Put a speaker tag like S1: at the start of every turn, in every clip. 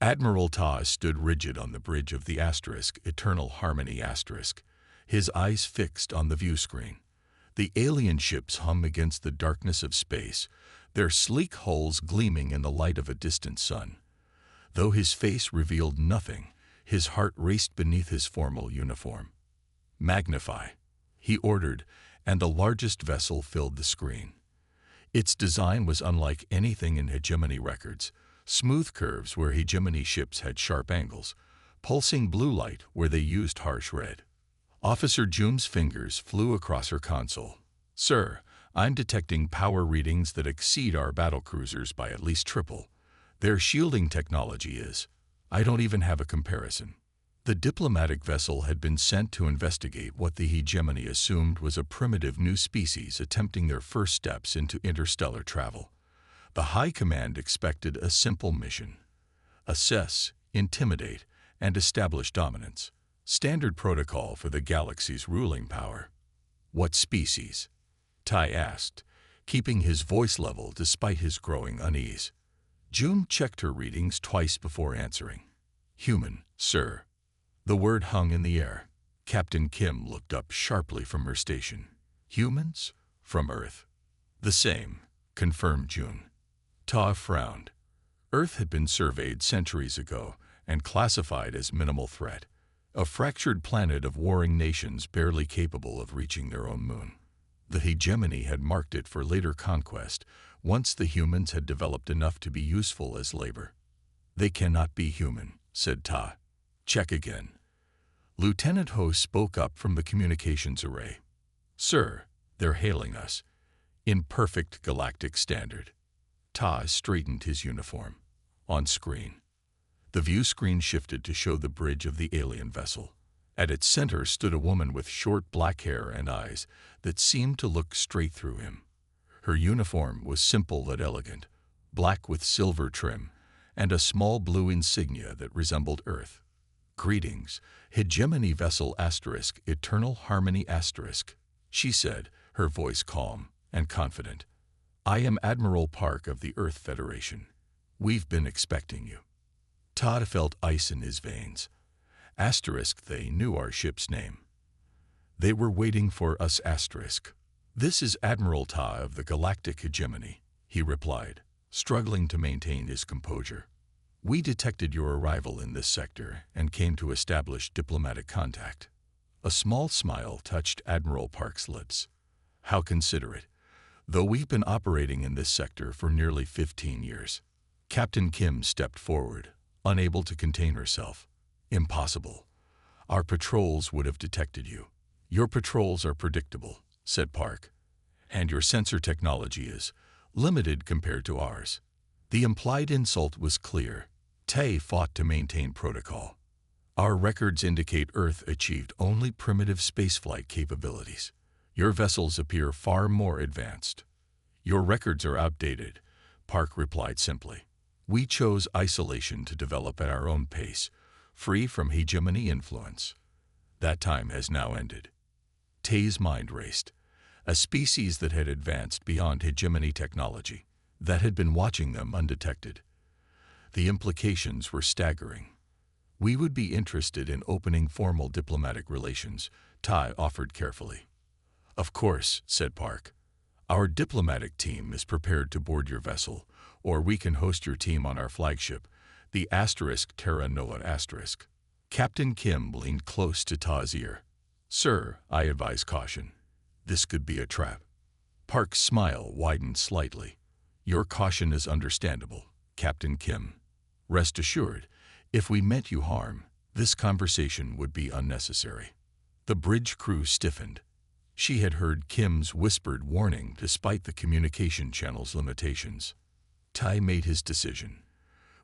S1: Admiral Ta stood rigid on the bridge of the Eternal Harmony his eyes fixed on the view screen. The alien ships hum against the darkness of space, their sleek hulls gleaming in the light of a distant sun. Though his face revealed nothing, his heart raced beneath his formal uniform. "Magnify," he ordered, and the largest vessel filled the screen. Its design was unlike anything in hegemony records. Smooth curves where hegemony ships had sharp angles, pulsing blue light where they used harsh red. Officer Jum's fingers flew across her console. "Sir, I'm detecting power readings that exceed our battlecruisers by at least triple. Their shielding technology is. I don't even have a comparison." The diplomatic vessel had been sent to investigate what the hegemony assumed was a primitive new species attempting their first steps into interstellar travel. The High Command expected a simple mission: assess, intimidate, and establish dominance. Standard protocol for the galaxy's ruling power. "What species?" Tai asked, keeping his voice level despite his growing unease. June checked her readings twice before answering. "Human, sir." The word hung in the air. Captain Kim looked up sharply from her station. "Humans? From Earth?" "The same," confirmed June. Ta frowned. Earth had been surveyed centuries ago and classified as minimal threat, a fractured planet of warring nations barely capable of reaching their own moon. The hegemony had marked it for later conquest once the humans had developed enough to be useful as labor. "They cannot be human," said Ta. "Check again." Lieutenant Ho spoke up from the communications array. "Sir, they're hailing us. In perfect galactic standard." Ta straightened his uniform. On screen. The view screen shifted to show the bridge of the alien vessel. At its center stood a woman with short black hair and eyes that seemed to look straight through him. Her uniform was simple but elegant, black with silver trim, and a small blue insignia that resembled Earth. "Greetings, Hegemony Vessel Eternal Harmony *", she said, her voice calm and confident. "I am Admiral Park of the Earth Federation. We've been expecting you." Todd felt ice in his veins. They knew our ship's name. "They were waiting for us *." "This is Admiral Ta of the Galactic Hegemony," he replied, struggling to maintain his composure. "We detected your arrival in this sector and came to establish diplomatic contact." A small smile touched Admiral Park's lips. "How considerate, though we've been operating in this sector for nearly 15 years. Captain Kim stepped forward, unable to contain herself. "Impossible. Our patrols would have detected you." "Your patrols are predictable," said Park, "and your sensor technology is limited compared to ours." The implied insult was clear. Tay fought to maintain protocol. "Our records indicate Earth achieved only primitive spaceflight capabilities. Your vessels appear far more advanced." "Your records are outdated," Park replied simply. "We chose isolation to develop at our own pace, free from hegemony influence. That time has now ended." Tay's mind raced. A species that had advanced beyond hegemony technology, that had been watching them undetected. The implications were staggering. "We would be interested in opening formal diplomatic relations," Tai offered carefully. "Of course," said Park. "Our diplomatic team is prepared to board your vessel, or we can host your team on our flagship, the Terra Nova *." Captain Kim leaned close to Ta's ear. "Sir, I advise caution. This could be a trap." Park's smile widened slightly. "Your caution is understandable, Captain Kim. Rest assured, if we meant you harm, this conversation would be unnecessary." The bridge crew stiffened. She had heard Kim's whispered warning despite the communication channel's limitations. Tai made his decision.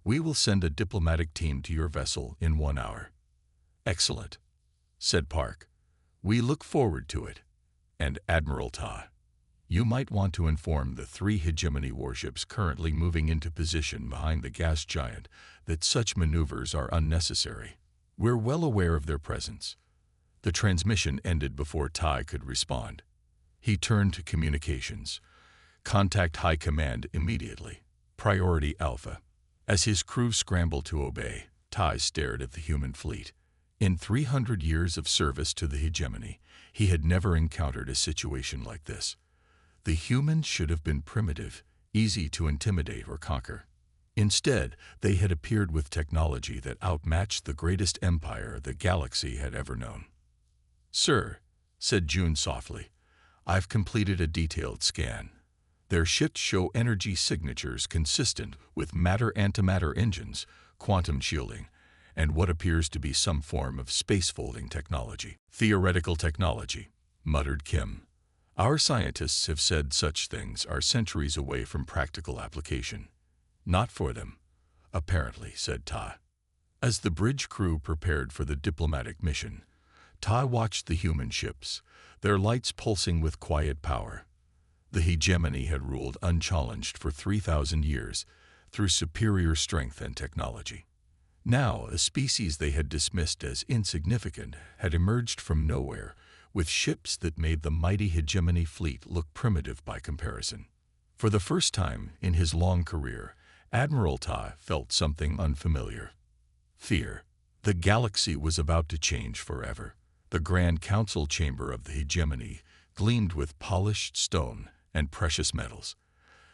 S1: "We will send a diplomatic team to your vessel in 1 hour." "Excellent," said Park. "We look forward to it. And Admiral Ta, you might want to inform the 3 hegemony warships currently moving into position behind the gas giant that such maneuvers are unnecessary. We're well aware of their presence." The transmission ended before Tai could respond. He turned to communications. "Contact High Command immediately. Priority Alpha." As his crew scrambled to obey, Tai stared at the human fleet. In 300 years of service to the hegemony, he had never encountered a situation like this. The humans should have been primitive, easy to intimidate or conquer. Instead, they had appeared with technology that outmatched the greatest empire the galaxy had ever known. "Sir," said June softly, "I've completed a detailed scan. Their ships show energy signatures consistent with matter-antimatter engines, quantum shielding, and what appears to be some form of space-folding technology." "Theoretical technology," muttered Kim. "Our scientists have said such things are centuries away from practical application." "Not for them, apparently," said Tai. As the bridge crew prepared for the diplomatic mission, Tai watched the human ships, their lights pulsing with quiet power. The hegemony had ruled unchallenged for 3,000 years through superior strength and technology. Now, a species they had dismissed as insignificant had emerged from nowhere with ships that made the mighty hegemony fleet look primitive by comparison. For the first time in his long career, Admiral Tai felt something unfamiliar. Fear. The galaxy was about to change forever. The Grand Council chamber of the hegemony gleamed with polished stone and precious metals.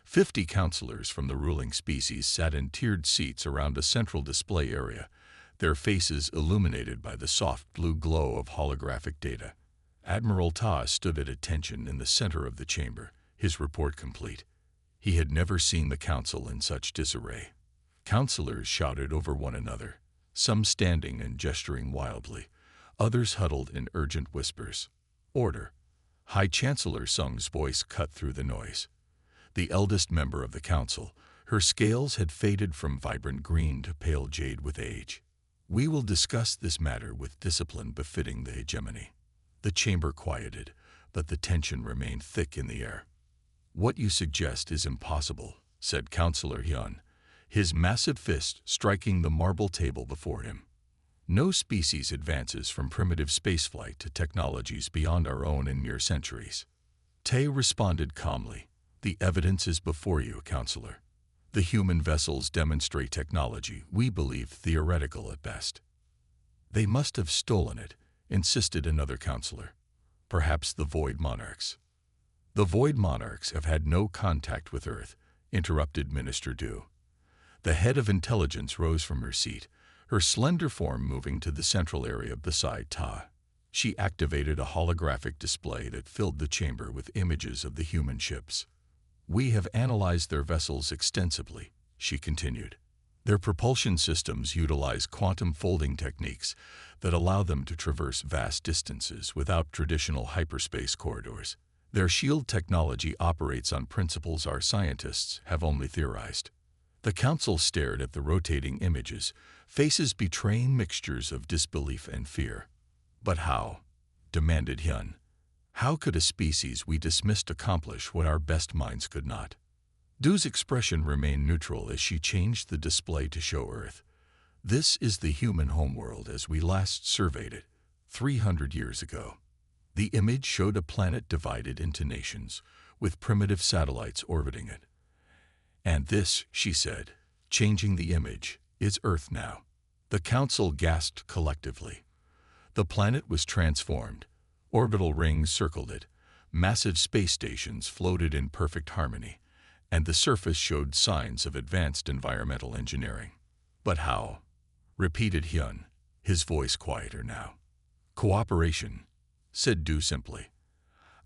S1: 50 counselors from the ruling species sat in tiered seats around a central display area, their faces illuminated by the soft blue glow of holographic data. Admiral Tai stood at attention in the center of the chamber, his report complete. He had never seen the council in such disarray. Counselors shouted over one another, some standing and gesturing wildly, others huddled in urgent whispers. "Order!" High Chancellor Sung's voice cut through the noise. The eldest member of the council, her scales had faded from vibrant green to pale jade with age. "We will discuss this matter with discipline befitting the hegemony." The chamber quieted, but the tension remained thick in the air. "What you suggest is impossible," said Councillor Hyun, his massive fist striking the marble table before him. "No species advances from primitive spaceflight to technologies beyond our own in mere centuries." Tae responded calmly, "The evidence is before you, Counselor. The human vessels demonstrate technology we believe theoretical at best." "They must have stolen it," insisted another counselor. "Perhaps the Void Monarchs." "The Void Monarchs have had no contact with Earth," interrupted Minister Du. The head of intelligence rose from her seat, her slender form moving to the central area beside Ta. She activated a holographic display that filled the chamber with images of the human ships. "We have analyzed their vessels extensively," she continued. "Their propulsion systems utilize quantum folding techniques that allow them to traverse vast distances without traditional hyperspace corridors. Their shield technology operates on principles our scientists have only theorized." The council stared at the rotating images, faces betraying mixtures of disbelief and fear. "But how?" demanded Hyun. "How could a species we dismissed accomplish what our best minds could not?" Du's expression remained neutral as she changed the display to show Earth. "This is the human homeworld as we last surveyed it, 300 years ago." The image showed a planet divided into nations, with primitive satellites orbiting it. "And this," she said, changing the image, "is Earth now." The council gasped collectively. The planet was transformed. Orbital rings circled it, massive space stations floated in perfect harmony, and the surface showed signs of advanced environmental engineering. "But how?" repeated Hyun, his voice quieter now. "Cooperation," said Du simply.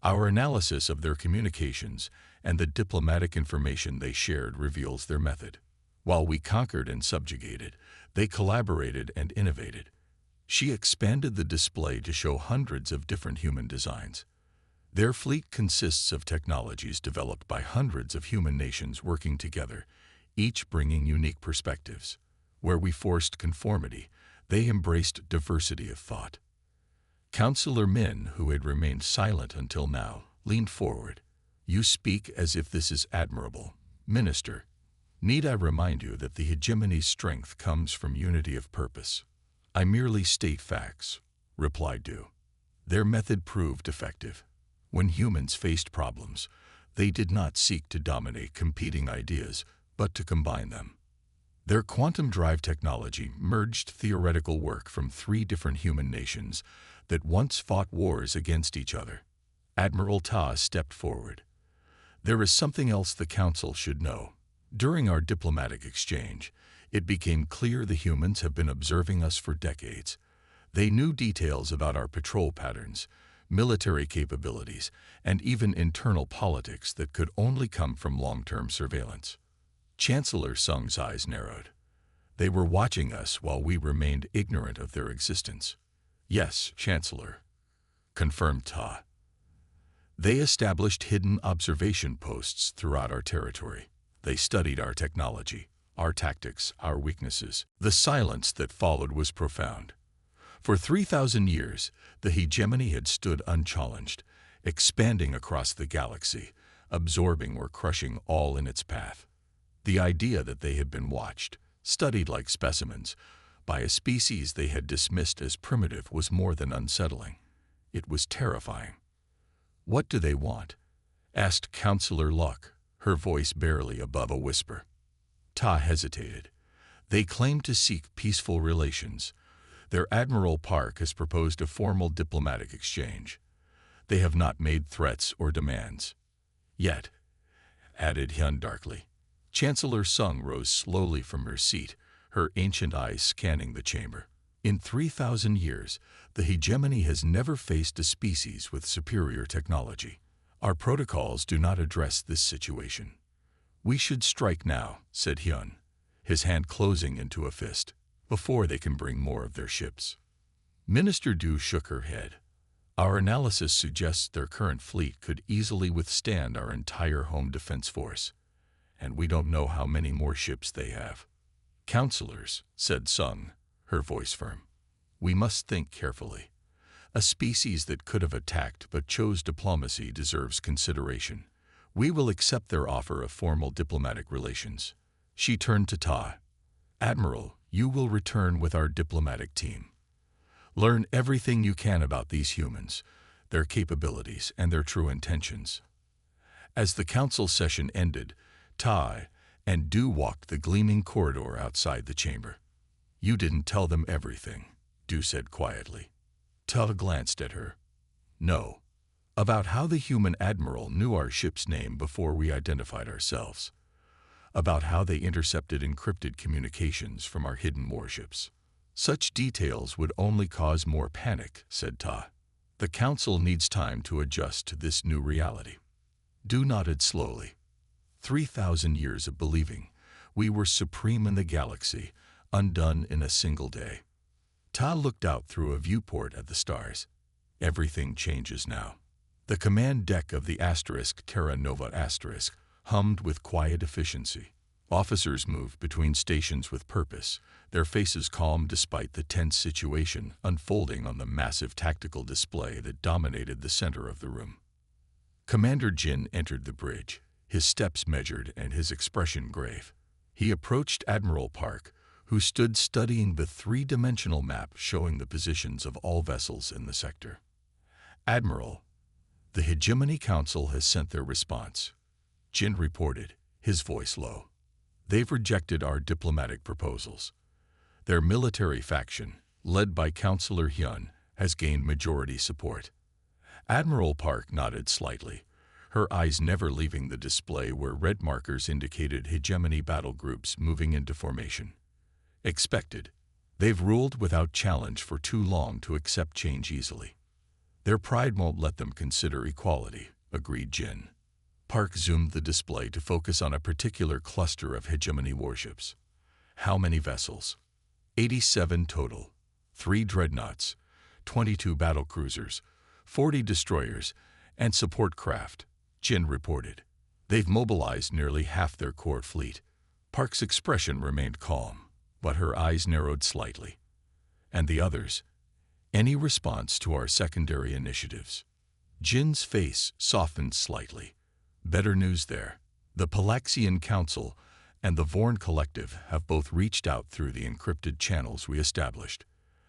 S1: "Our analysis of their communications and the diplomatic information they shared reveals their method. While we conquered and subjugated, they collaborated and innovated." She expanded the display to show hundreds of different human designs. "Their fleet consists of technologies developed by hundreds of human nations working together, each bringing unique perspectives. Where we forced conformity, they embraced diversity of thought." Councillor Min, who had remained silent until now, leaned forward. "You speak as if this is admirable, Minister. Need I remind you that the hegemony's strength comes from unity of purpose?" "I merely state facts," replied Du. "Their method proved effective. When humans faced problems, they did not seek to dominate competing ideas, but to combine them. Their quantum drive technology merged theoretical work from 3 different human nations that once fought wars against each other. Admiral Ta stepped forward. There is something else the Council should know. During our diplomatic exchange, it became clear the humans have been observing us for decades. They knew details about our patrol patterns, military capabilities, and even internal politics that could only come from long-term surveillance. Chancellor Sung's eyes narrowed. They were watching us while we remained ignorant of their existence. Yes, Chancellor, confirmed Ta. They established hidden observation posts throughout our territory. They studied our technology, our tactics, our weaknesses. The silence that followed was profound. For 3,000 years, the hegemony had stood unchallenged, expanding across the galaxy, absorbing or crushing all in its path. The idea that they had been watched, studied like specimens, by a species they had dismissed as primitive was more than unsettling. It was terrifying. "What do they want?" asked Counselor Luck, her voice barely above a whisper. Ta hesitated. "They claim to seek peaceful relations. Their Admiral Park has proposed a formal diplomatic exchange. They have not made threats or demands. Yet," added Hyun darkly. Chancellor Sung rose slowly from her seat, her ancient eyes scanning the chamber. "In 3,000 years, the hegemony has never faced a species with superior technology. Our protocols do not address this situation." "We should strike now," said Hyun, his hand closing into a fist, "before they can bring more of their ships." Minister Du shook her head. "Our analysis suggests their current fleet could easily withstand our entire home defense force, and we don't know how many more ships they have." "Counselors," said Sung, her voice firm, "we must think carefully. A species that could have attacked but chose diplomacy deserves consideration. We will accept their offer of formal diplomatic relations." She turned to Ta. "Admiral, you will return with our diplomatic team. Learn everything you can about these humans, their capabilities, and their true intentions." As the council session ended, Ta and Du walked the gleaming corridor outside the chamber. "You didn't tell them everything," Du said quietly. Ta glanced at her. "No. About how the human admiral knew our ship's name before we identified ourselves. About how they intercepted encrypted communications from our hidden warships. Such details would only cause more panic," said Ta. "The council needs time to adjust to this new reality." Du nodded slowly. 3,000 years of believing we were supreme in the galaxy, undone in a single day. Ta looked out through a viewport at the stars. Everything changes now. The command deck of the Terra Nova hummed with quiet efficiency. Officers moved between stations with purpose, their faces calm despite the tense situation unfolding on the massive tactical display that dominated the center of the room. Commander Jin entered the bridge, his steps measured and his expression grave. He approached Admiral Park, who stood studying the 3-dimensional map showing the positions of all vessels in the sector. "Admiral, the Hegemony Council has sent their response," Jin reported, his voice low. "They've rejected our diplomatic proposals. Their military faction, led by Counselor Hyun, has gained majority support." Admiral Park nodded slightly, her eyes never leaving the display where red markers indicated hegemony battle groups moving into formation. "Expected. They've ruled without challenge for too long to accept change easily. Their pride won't let them consider equality," agreed Jin. Park zoomed the display to focus on a particular cluster of hegemony warships. "How many vessels?" 87 total. 3 dreadnoughts, 22 battlecruisers, 40 destroyers, and support craft, Jin reported. "They've mobilized nearly half their core fleet." Park's expression remained calm, but her eyes narrowed slightly. "And the others? Any response to our secondary initiatives?" Jin's face softened slightly. "Better news there. The Palaxian Council and the Vorn Collective have both reached out through the encrypted channels we established.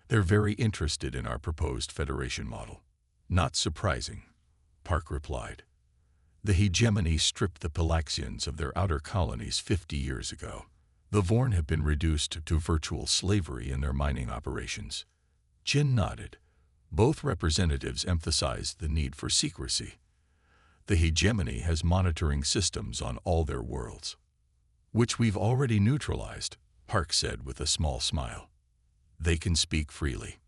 S1: They're very interested in our proposed Federation model." "Not surprising," Park replied. "The hegemony stripped the Palaxians of their outer colonies 50 years ago. The Vorn have been reduced to virtual slavery in their mining operations. Jin nodded. Both representatives emphasized the need for secrecy. The hegemony has monitoring systems on all their worlds, which we've already neutralized, Park said with a small smile. They can speak freely.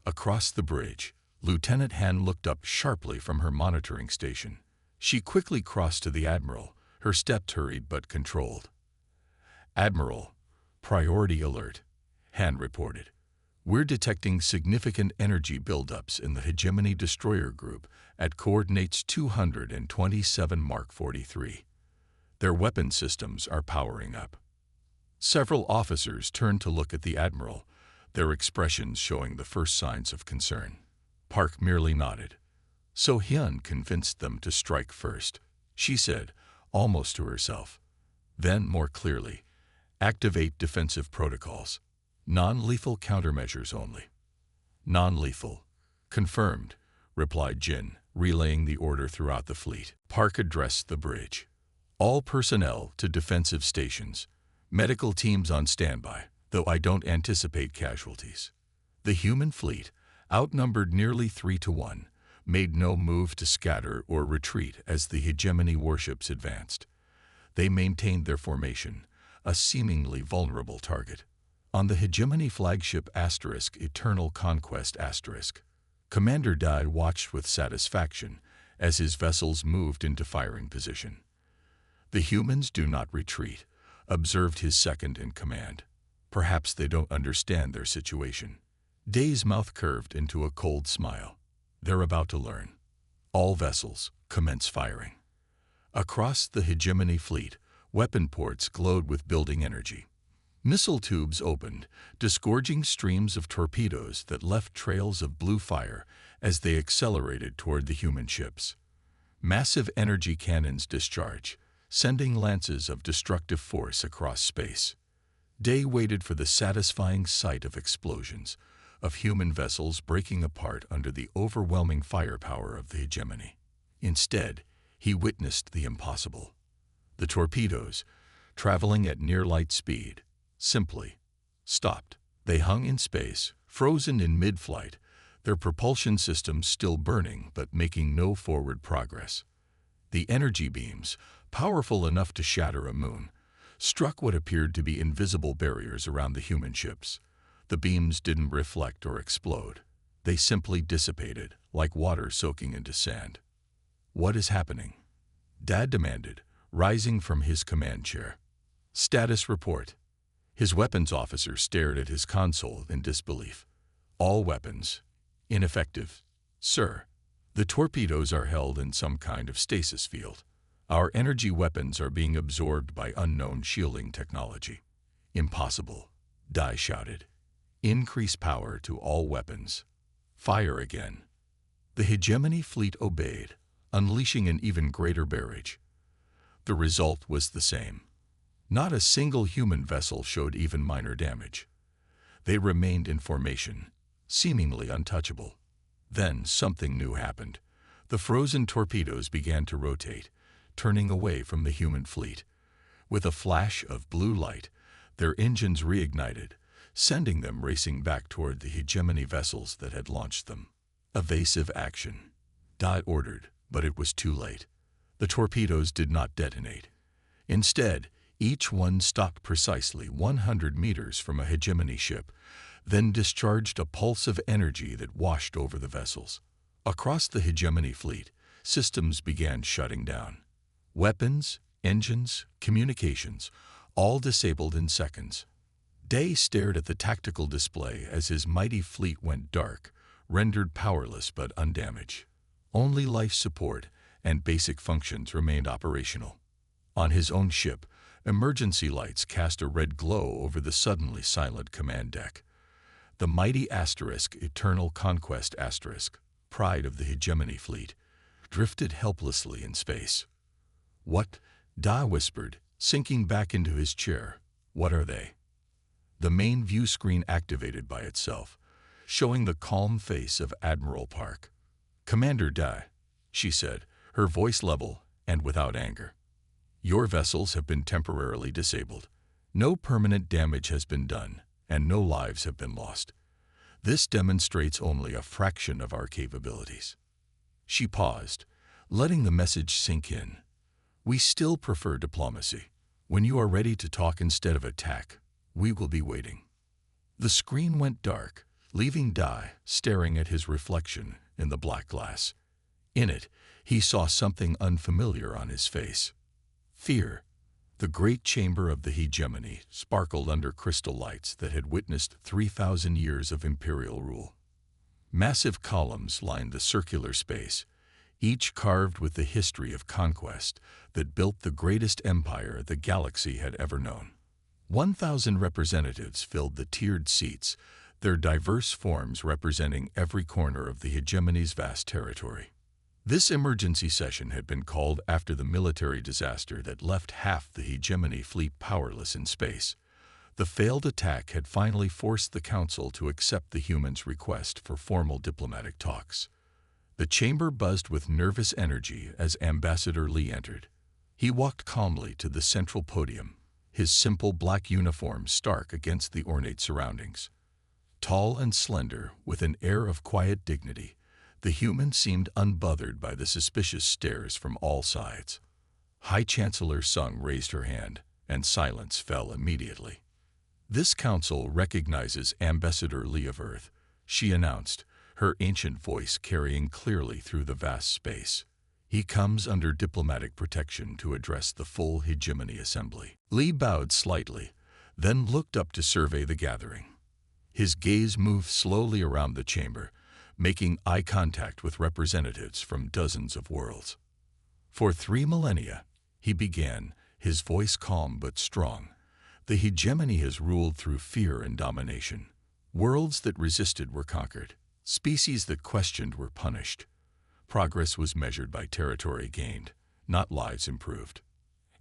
S1: Across the bridge, Lieutenant Han looked up sharply from her monitoring station. She quickly crossed to the Admiral, her steps hurried but controlled. Admiral, priority alert, Han reported. We're detecting significant energy buildups in the Hegemony Destroyer Group at coordinates 227 Mark 43. Their weapon systems are powering up. Several officers turned to look at the Admiral, their expressions showing the first signs of concern. Park merely nodded. So Hyun convinced them to strike first, she said, almost to herself. Then, more clearly, activate defensive protocols. Non-lethal countermeasures only. Non-lethal. Confirmed, replied Jin, relaying the order throughout the fleet. Park addressed the bridge. All personnel to defensive stations. Medical teams on standby, though I don't anticipate casualties. The human fleet, outnumbered nearly 3-1, made no move to scatter or retreat as the hegemony warships advanced. They maintained their formation, a seemingly vulnerable target. On the hegemony flagship Eternal Conquest Commander Dai watched with satisfaction as his vessels moved into firing position. The humans do not retreat, observed his second in command. Perhaps they don't understand their situation. Dai's mouth curved into a cold smile. They're about to learn. All vessels, commence firing. Across the hegemony fleet, weapon ports glowed with building energy. Missile tubes opened, disgorging streams of torpedoes that left trails of blue fire as they accelerated toward the human ships. Massive energy cannons discharged, sending lances of destructive force across space. Dai waited for the satisfying sight of explosions, of human vessels breaking apart under the overwhelming firepower of the hegemony. Instead, he witnessed the impossible. The torpedoes, traveling at near light speed, simply stopped. They hung in space, frozen in mid-flight, their propulsion systems still burning but making no forward progress. The energy beams, powerful enough to shatter a moon, struck what appeared to be invisible barriers around the human ships. The beams didn't reflect or explode. They simply dissipated, like water soaking into sand. What is happening? Dad demanded, rising from his command chair. Status report. His weapons officer stared at his console in disbelief. All weapons. Ineffective. Sir, the torpedoes are held in some kind of stasis field. Our energy weapons are being absorbed by unknown shielding technology. Impossible, Dai shouted. Increase power to all weapons. Fire again. The hegemony fleet obeyed, unleashing an even greater barrage. The result was the same. Not a single human vessel showed even minor damage. They remained in formation, seemingly untouchable. Then something new happened. The frozen torpedoes began to rotate, turning away from the human fleet. With a flash of blue light, their engines reignited, sending them racing back toward the hegemony vessels that had launched them. Evasive action, Dai ordered, but it was too late. The torpedoes did not detonate. Instead, each one stopped precisely 100 meters from a hegemony ship, then discharged a pulse of energy that washed over the vessels. Across the hegemony fleet, systems began shutting down. Weapons, engines, communications, all disabled in seconds. Dai stared at the tactical display as his mighty fleet went dark, rendered powerless but undamaged. Only life support and basic functions remained operational. On his own ship, emergency lights cast a red glow over the suddenly silent command deck. The mighty Eternal Conquest pride of the hegemony fleet, drifted helplessly in space. What? Dai whispered, sinking back into his chair. What are they? The main view screen activated by itself, showing the calm face of Admiral Park. Commander Dai, she said, her voice level and without anger. Your vessels have been temporarily disabled. No permanent damage has been done, and no lives have been lost. This demonstrates only a fraction of our capabilities." She paused, letting the message sink in. "We still prefer diplomacy. When you are ready to talk instead of attack, we will be waiting." The screen went dark, leaving Dai staring at his reflection in the black glass. In it, he saw something unfamiliar on his face. Fear. The great chamber of the hegemony sparkled under crystal lights that had witnessed 3,000 years of imperial rule. Massive columns lined the circular space, each carved with the history of conquest that built the greatest empire the galaxy had ever known. 1,000 representatives filled the tiered seats, their diverse forms representing every corner of the hegemony's vast territory. This emergency session had been called after the military disaster that left half the hegemony fleet powerless in space. The failed attack had finally forced the Council to accept the humans' request for formal diplomatic talks. The chamber buzzed with nervous energy as Ambassador Li entered. He walked calmly to the central podium, his simple black uniform stark against the ornate surroundings. Tall and slender, with an air of quiet dignity, the human seemed unbothered by the suspicious stares from all sides. High Chancellor Sung raised her hand, and silence fell immediately. "This council recognizes Ambassador Li of Earth," she announced, her ancient voice carrying clearly through the vast space. "He comes under diplomatic protection to address the full hegemony assembly." Li bowed slightly, then looked up to survey the gathering. His gaze moved slowly around the chamber, making eye contact with representatives from dozens of worlds. "For 3 millennia," he began, his voice calm but strong, "the hegemony has ruled through fear and domination. Worlds that resisted were conquered. Species that questioned were punished. Progress was measured by territory gained, not lives improved."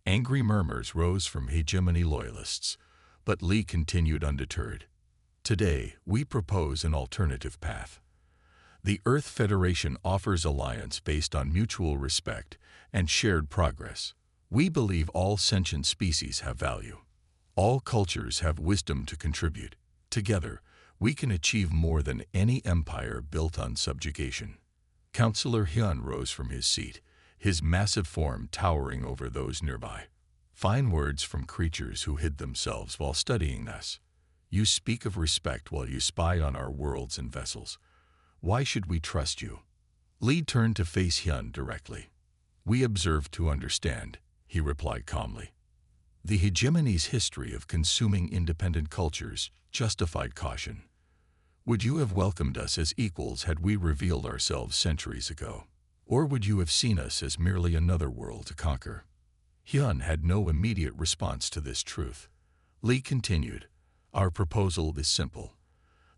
S1: Angry murmurs rose from hegemony loyalists, but Li continued undeterred. "Today, we propose an alternative path. The Earth Federation offers alliance based on mutual respect and shared progress. We believe all sentient species have value. All cultures have wisdom to contribute. Together, we can achieve more than any empire built on subjugation." Councillor Hyun rose from his seat, his massive form towering over those nearby. "Fine words from creatures who hid themselves while studying us. You speak of respect while you spy on our worlds and vessels. Why should we trust you?" Li turned to face Hyun directly. "We observe to understand," he replied calmly. The hegemony's history of consuming independent cultures justified caution. Would you have welcomed us as equals had we revealed ourselves centuries ago? Or would you have seen us as merely another world to conquer? Hyun had no immediate response to this truth. Li continued, "Our proposal is simple.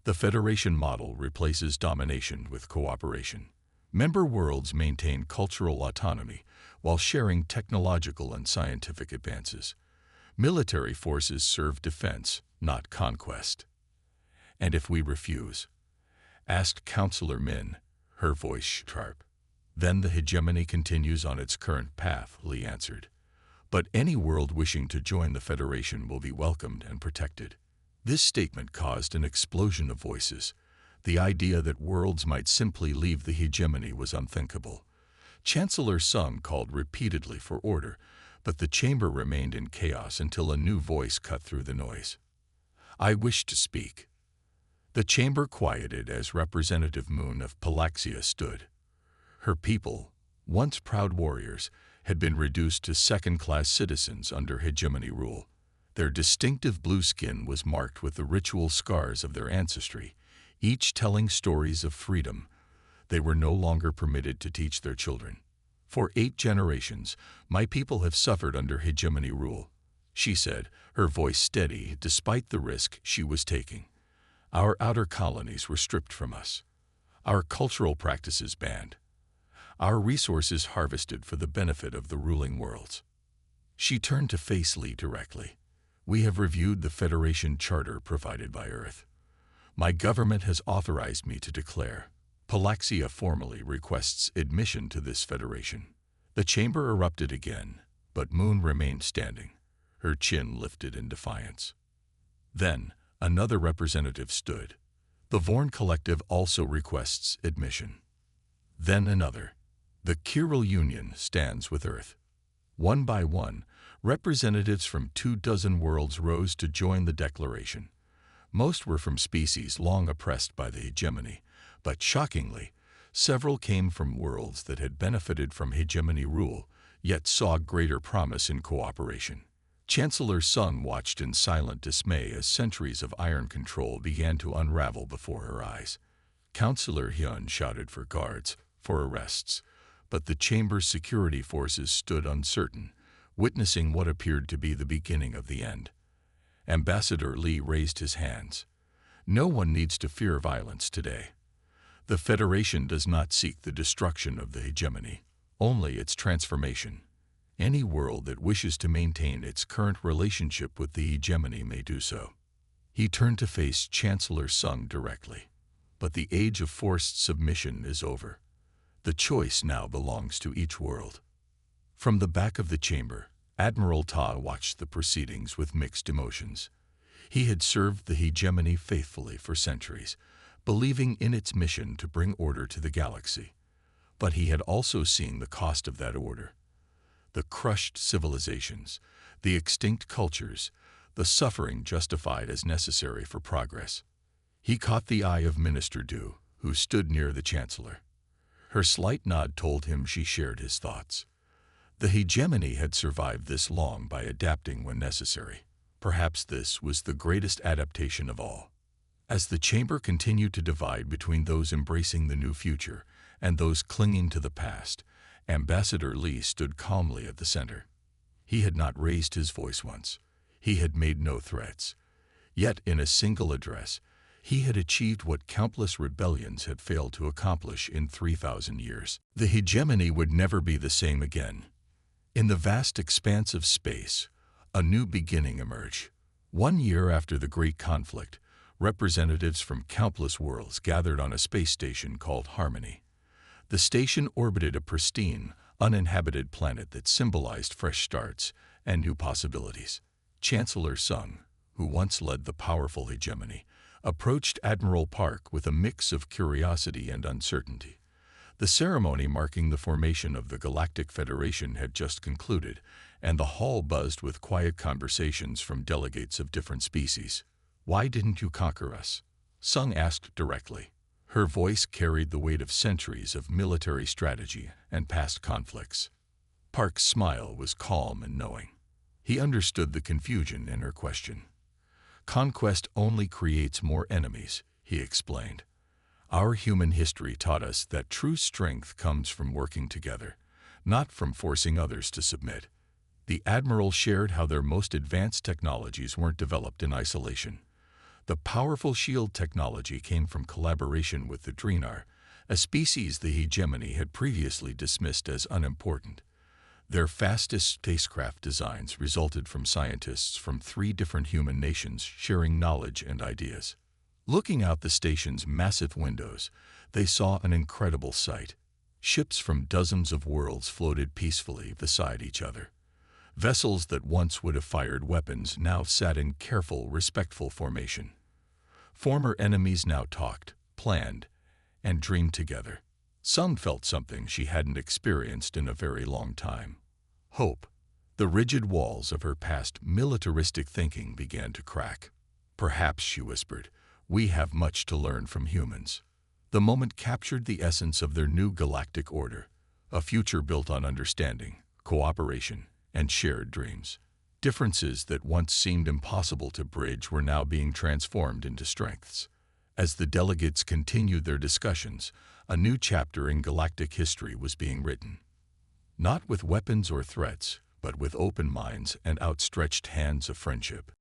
S1: The Federation model replaces domination with cooperation. Member worlds maintain cultural autonomy while sharing technological and scientific advances. Military forces serve defense, not conquest." "And if we refuse?" asked Councillor Min, her voice sharp. "Then the hegemony continues on its current path," Li answered. "But any world wishing to join the Federation will be welcomed and protected." This statement caused an explosion of voices. The idea that worlds might simply leave the hegemony was unthinkable. Chancellor Sung called repeatedly for order, but the chamber remained in chaos until a new voice cut through the noise. "I wish to speak." The chamber quieted as Representative Moon of Palaxia stood. Her people, once proud warriors, had been reduced to second-class citizens under hegemony rule. Their distinctive blue skin was marked with the ritual scars of their ancestry, each telling stories of freedom. They were no longer permitted to teach their children. "For 8 generations, my people have suffered under hegemony rule," she said, her voice steady despite the risk she was taking. "Our outer colonies were stripped from us, our cultural practices banned, our resources harvested for the benefit of the ruling worlds." She turned to face Li directly. "We have reviewed the Federation Charter provided by Earth. My government has authorized me to declare. Palaxia formally requests admission to this Federation." The chamber erupted again, but Moon remained standing. her chin lifted in defiance. Then, another representative stood. The Vorn Collective also requests admission. Then another. The Chiral Union stands with Earth. One by one, representatives from 24 worlds rose to join the declaration. Most were from species long oppressed by the hegemony, but shockingly, several came from worlds that had benefited from hegemony rule, yet saw greater promise in cooperation. Chancellor Sung watched in silent dismay as centuries of iron control began to unravel before her eyes. Councillor Hyun shouted for guards, for arrests, but the chamber's security forces stood uncertain, witnessing what appeared to be the beginning of the end. Ambassador Lee raised his hands. No one needs to fear violence today. The Federation does not seek the destruction of the hegemony, only its transformation. Any world that wishes to maintain its current relationship with the hegemony may do so. He turned to face Chancellor Sung directly. But the age of forced submission is over. The choice now belongs to each world. From the back of the chamber, Admiral Ta watched the proceedings with mixed emotions. He had served the hegemony faithfully for centuries, believing in its mission to bring order to the galaxy. But he had also seen the cost of that order. The crushed civilizations, the extinct cultures, the suffering justified as necessary for progress. He caught the eye of Minister Du, who stood near the Chancellor. Her slight nod told him she shared his thoughts. The hegemony had survived this long by adapting when necessary. Perhaps this was the greatest adaptation of all. As the chamber continued to divide between those embracing the new future and those clinging to the past, Ambassador Lee stood calmly at the center. He had not raised his voice once. He had made no threats. Yet in a single address, he had achieved what countless rebellions had failed to accomplish in 3,000 years. The hegemony would never be the same again. In the vast expanse of space, a new beginning emerged. 1 year after the Great Conflict, representatives from countless worlds gathered on a space station called Harmony. The station orbited a pristine, uninhabited planet that symbolized fresh starts and new possibilities. Chancellor Sung, who once led the powerful hegemony, approached Admiral Park with a mix of curiosity and uncertainty. The ceremony marking the formation of the Galactic Federation had just concluded, and the hall buzzed with quiet conversations from delegates of different species. "Why didn't you conquer us?" Sung asked directly. Her voice carried the weight of centuries of military strategy and past conflicts. Park's smile was calm and knowing. He understood the confusion in her question. "Conquest only creates more enemies," he explained. "Our human history taught us that true strength comes from working together, not from forcing others to submit." The Admiral shared how their most advanced technologies weren't developed in isolation. The powerful shield technology came from collaboration with the Drinar, a species the hegemony had previously dismissed as unimportant. Their fastest spacecraft designs resulted from scientists from 3 different human nations sharing knowledge and ideas. Looking out the station's massive windows, they saw an incredible sight. Ships from dozens of worlds floated peacefully beside each other. Vessels that once would have fired weapons now sat in careful, respectful formation. Former enemies now talked, planned, and dreamed together. Sung felt something she hadn't experienced in a very long time. Hope. The rigid walls of her past militaristic thinking began to crack. "Perhaps," she whispered, "we have much to learn from humans." The moment captured the essence of their new galactic order, a future built on understanding, cooperation, and shared dreams. Differences that once seemed impossible to bridge were now being transformed into strengths. As the delegates continued their discussions, a new chapter in galactic history was being written. Not with weapons or threats, but with open minds and outstretched hands of friendship.